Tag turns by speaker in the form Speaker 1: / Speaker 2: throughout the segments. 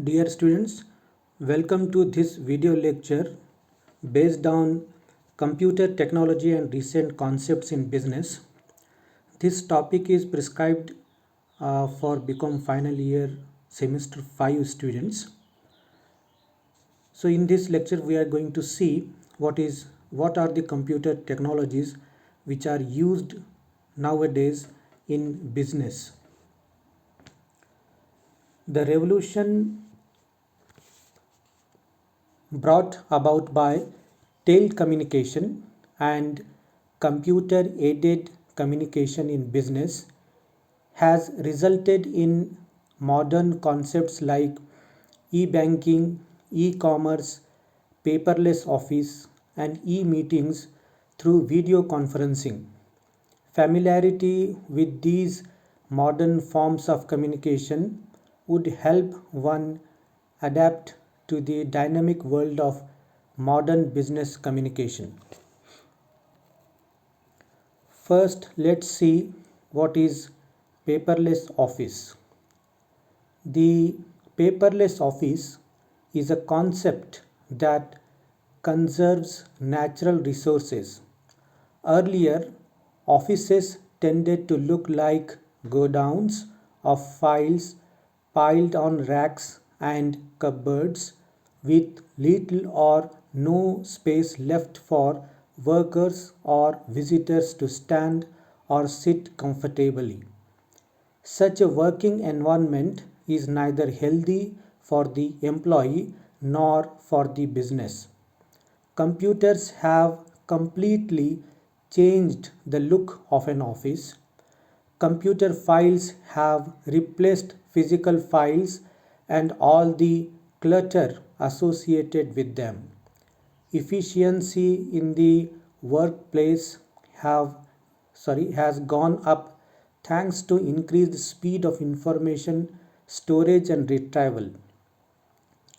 Speaker 1: Dear students, welcome to this video lecture based on computer technology and recent concepts in business. This topic is prescribed for become final year semester 5 students. So in this lecture we are going to see what are the computer technologies which are used nowadays in business. The revolution brought about by telecommunication and computer aided communication in business has resulted in modern concepts like e-banking, e-commerce, paperless office, and e-meetings through video conferencing. Familiarity with these modern forms of communication would help one adapt to the dynamic world of modern business communication. First, let's see what is paperless office. The paperless office is a concept that conserves natural resources. Earlier, offices tended to look like godowns of files piled on racks and cupboards with little or no space left for workers or visitors to stand or sit comfortably. Such a working environment is neither healthy for the employee nor for the business. Computers have completely changed the look of an office. Computer files have replaced physical files and all the clutter associated with them. Efficiency in the workplace has gone up thanks to increased speed of information storage and retrieval.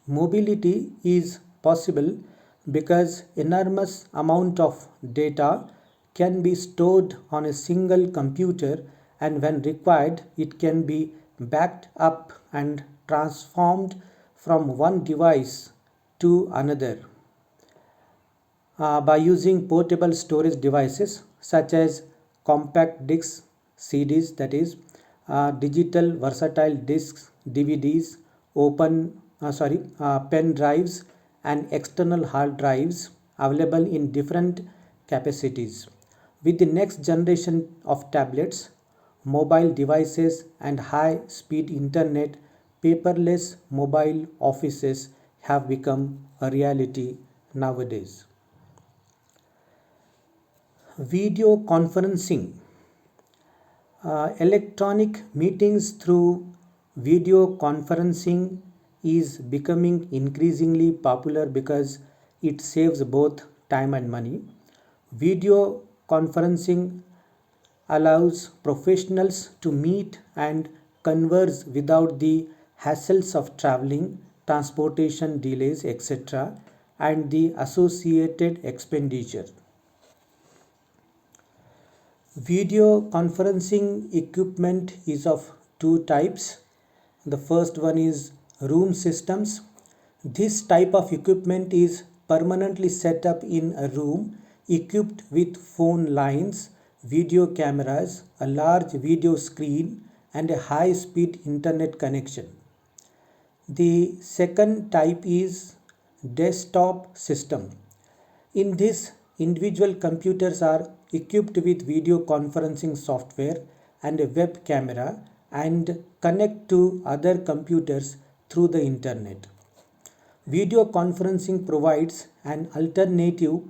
Speaker 1: Mobility is possible because enormous amount of data can be stored on a single computer, and when required it can be backed up and transformed from one device to another by using portable storage devices such as compact discs, CDs, that is, digital versatile discs, DVDs, pen drives, and external hard drives available in different capacities. With the next generation of tablets, mobile devices, and high speed internet, paperless mobile offices have become a reality nowadays. Video conferencing. Electronic meetings through video conferencing is becoming increasingly popular because it saves both time and money. Video conferencing allows professionals to meet and converse without the hassles of traveling, transportation delays, etc., and the associated expenditure. Video conferencing equipment is of two types. The first one is room systems. This type of equipment is permanently set up in a room equipped with phone lines, video cameras, a large video screen, and a high speed internet connection. The second type is desktop system. In this, individual computers are equipped with video conferencing software and a web camera and connect to other computers through the internet. Video conferencing provides an alternative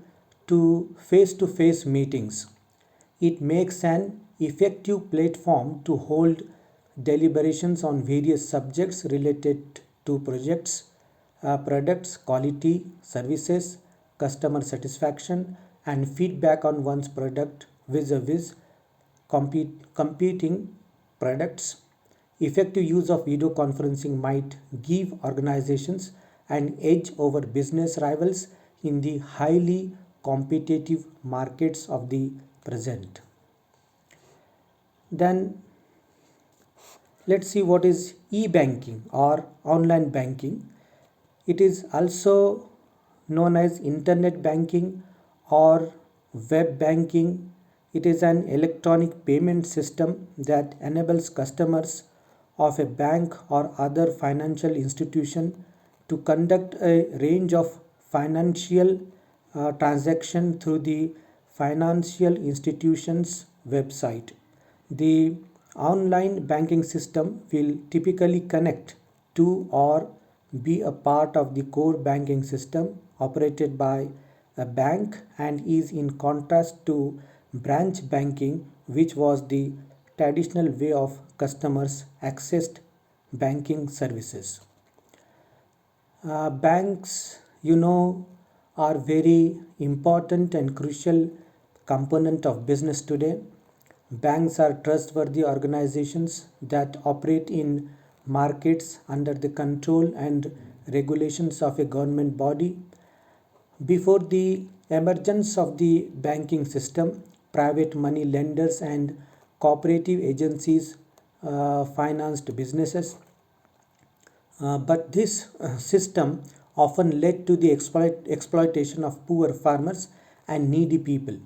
Speaker 1: to face-to-face meetings. It makes an effective platform to hold deliberations on various subjects related to products, quality, services, customer satisfaction, and feedback on one's product vis-a-vis competing products. Effective use of video conferencing might give organizations an edge over business rivals in the highly competitive markets of the present. Then Let's see what is e-banking or online banking. It is also known as internet banking or web banking. It is an electronic payment system that enables customers of a bank or other financial institution to conduct a range of financial transaction through the financial institution's website. The online banking system will typically connect to or be a part of the core banking system operated by a bank and is in contrast to branch banking, which was the traditional way of customers accessed banking services. Banks, are very important and crucial component of business today. Banks are trustworthy organizations that operate in markets under the control and regulations of a government body. Before the emergence of the banking system, private money lenders and cooperative agencies financed businesses. But this system often led to the exploitation of poor farmers and needy people.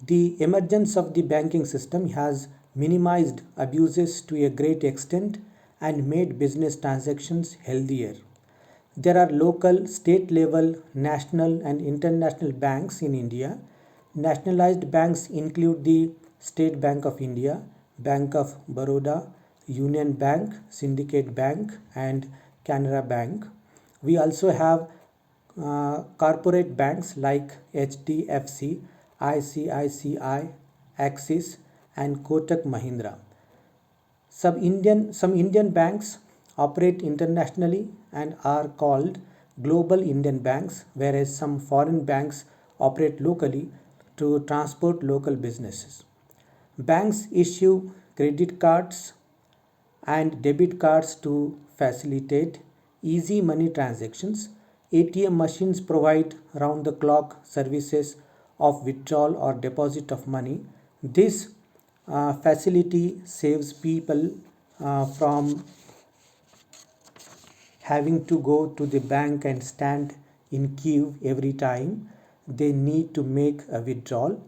Speaker 1: The emergence of the banking system has minimized abuses to a great extent and made business transactions healthier. There are local, state level, national, and international banks in India. Nationalized banks include the State Bank of India, Bank of Baroda, Union Bank, Syndicate Bank, and Canara Bank. We also have corporate banks like HDFC, ICICI, Axis, and Kotak Mahindra. Some Indian banks operate internationally and are called global Indian banks, whereas some foreign banks operate locally to transport local businesses. Banks issue credit cards and debit cards to facilitate easy money transactions. ATM machines provide round the clock services of withdrawal or deposit of money. This facility saves people from having to go to the bank and stand in queue every time they need to make a withdrawal.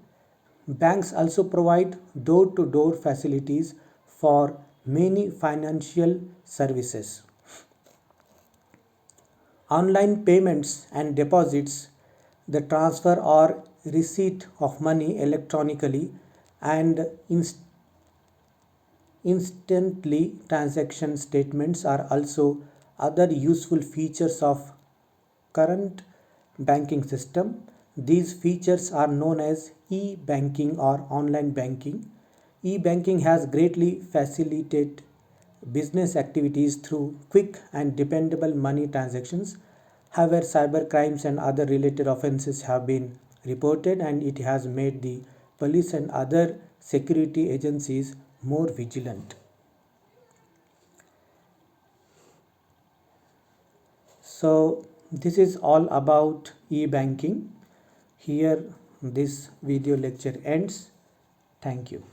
Speaker 1: Banks also provide door to door facilities for many financial services. Online payments and deposits, the transfer or receipt of money electronically and instantly transaction statements are also other useful features of current banking system. These features are known as e-banking or online banking. E-banking has greatly facilitated business activities through quick and dependable money transactions. However, cyber crimes and other related offenses have been reported, and it has made the police and other security agencies more vigilant. So this is all about e-banking. Here this video lecture ends. Thank you.